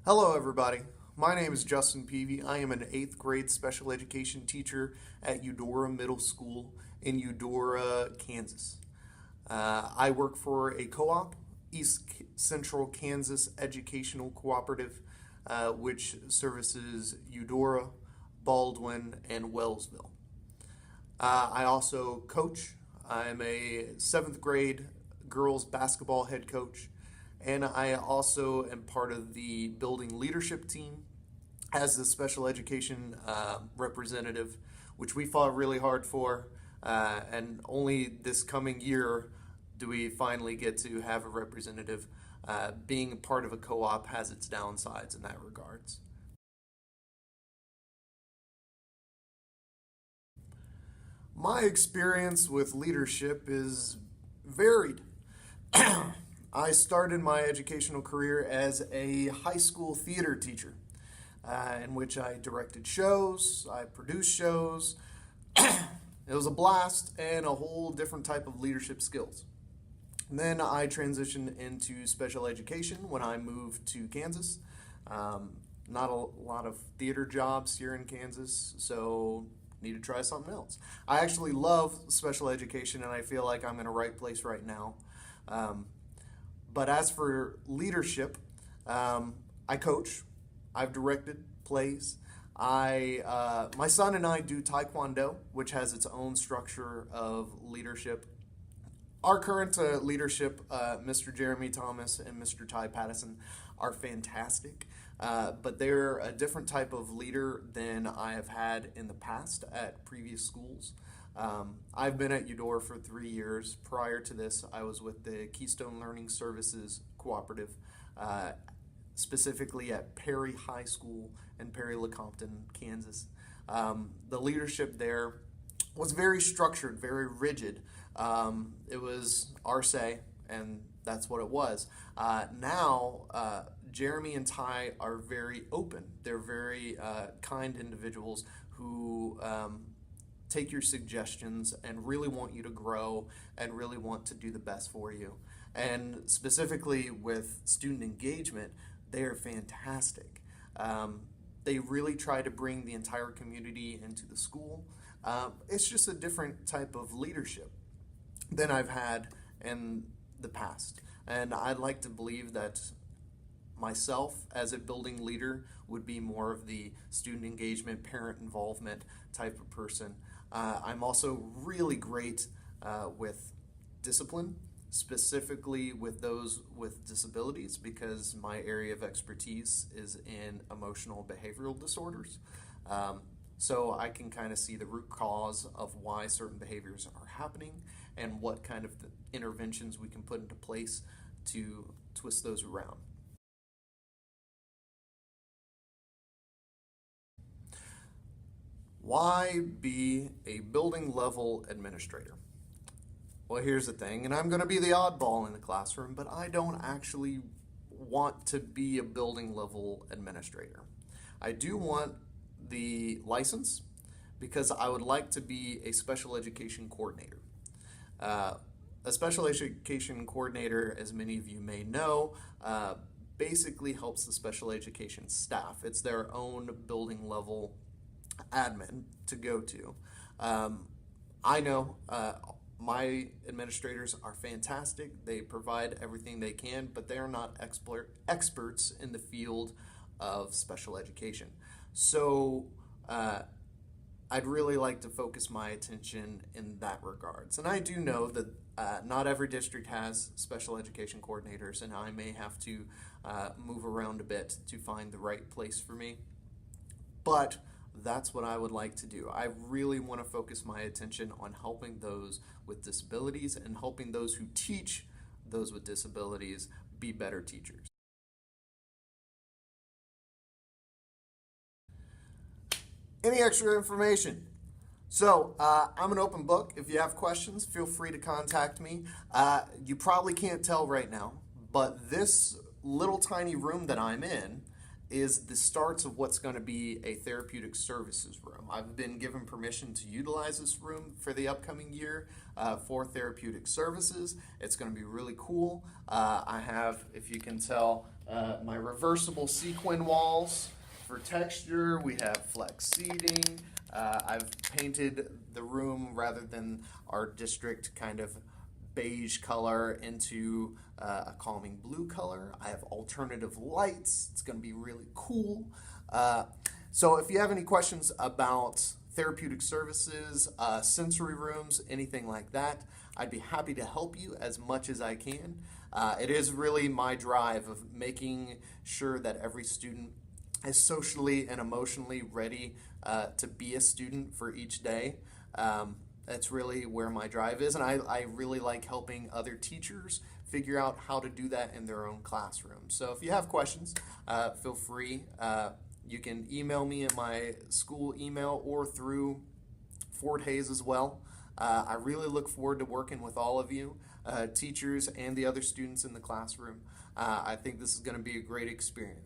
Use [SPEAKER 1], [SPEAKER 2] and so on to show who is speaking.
[SPEAKER 1] Hello, everybody. My name is Justin Peavy. I am an 8th grade special education teacher at Eudora Middle School in Eudora, Kansas. I work for a co-op, East Central Kansas Educational Cooperative, which services Eudora, Baldwin, and Wellsville. I also coach. I'm a 7th grade girls basketball head coach, and I also am part of the building leadership team as the special education representative, which we fought really hard for, and only this coming year do we finally get to have a representative. Being part of a co-op has its downsides in that regards. My experience with leadership is varied. I started my educational career as a high school theater teacher, in which I directed shows, I produced shows. It was a blast and a whole different type of leadership skills. And then I transitioned into special education when I moved to Kansas. Not a lot of theater jobs here in Kansas, so need to try something else. I actually love special education, and I feel like I'm in a right place right now. But as for leadership, I coach. I've directed plays. My son and I do Taekwondo, which has its own structure of leadership. Our current leadership, Mr. Jeremy Thomas and Mr. Ty Pattison, are fantastic, but they're a different type of leader than I have had in the past at previous schools. I've been at Eudora for 3 years. Prior to this, I was with the Keystone Learning Services Cooperative, specifically at Perry High School in Perry-Lecompton, Kansas. The leadership there was very structured, very rigid. It was our say, and that's what it was. Now, Jeremy and Ty are very open. They're very kind individuals who take your suggestions and really want you to grow and really want to do the best for you. And specifically with student engagement, they are fantastic. They really try to bring the entire community into the school. It's just a different type of leadership than I've had in the past. And I'd like to believe that myself as a building leader would be more of the student engagement, parent involvement type of person. I'm also really great with discipline, specifically with those with disabilities, because my area of expertise is in emotional behavioral disorders. So I can kind of see the root cause of why certain behaviors are happening and what kind of interventions we can put into place to twist those around. Why be a building level administrator? Well, here's the thing, and I'm going to be the oddball in the classroom, but I don't actually want to be a building level administrator. I do want the license because I would like to be a special education coordinator. A special education coordinator, as many of you may know, basically helps the special education staff. It's their own building level admin to go to. I know my administrators are fantastic. They provide everything they can, but they are not experts in the field of special education. So I'd really like to focus my attention in that regards. And I do know that not every district has special education coordinators, and I may have to move around a bit to find the right place for me. But that's what I would like to do. I really want to focus my attention on helping those with disabilities and helping those who teach those with disabilities be better teachers. Any extra information? So I'm an open book. If you have questions, feel free to contact me. You probably can't tell right now, but this little tiny room that I'm in is the starts of what's going to be a therapeutic services room. I've been given permission to utilize this room for the upcoming year for therapeutic services. It's going to be really cool. I have, if you can tell, my reversible sequin walls for texture. We have flex seating. I've painted the room rather than our district kind of beige color into a calming blue color. I have alternative lights. It's going to be really cool. So if you have any questions about therapeutic services, sensory rooms, anything like that, I'd be happy to help you as much as I can. It is really my drive of making sure that every student is socially and emotionally ready to be a student for each day. That's really where my drive is, and I really like helping other teachers figure out how to do that in their own classroom. So if you have questions, feel free. You can email me at my school email or through Fort Hayes as well. I really look forward to working with all of you, teachers and the other students in the classroom. I think this is going to be a great experience.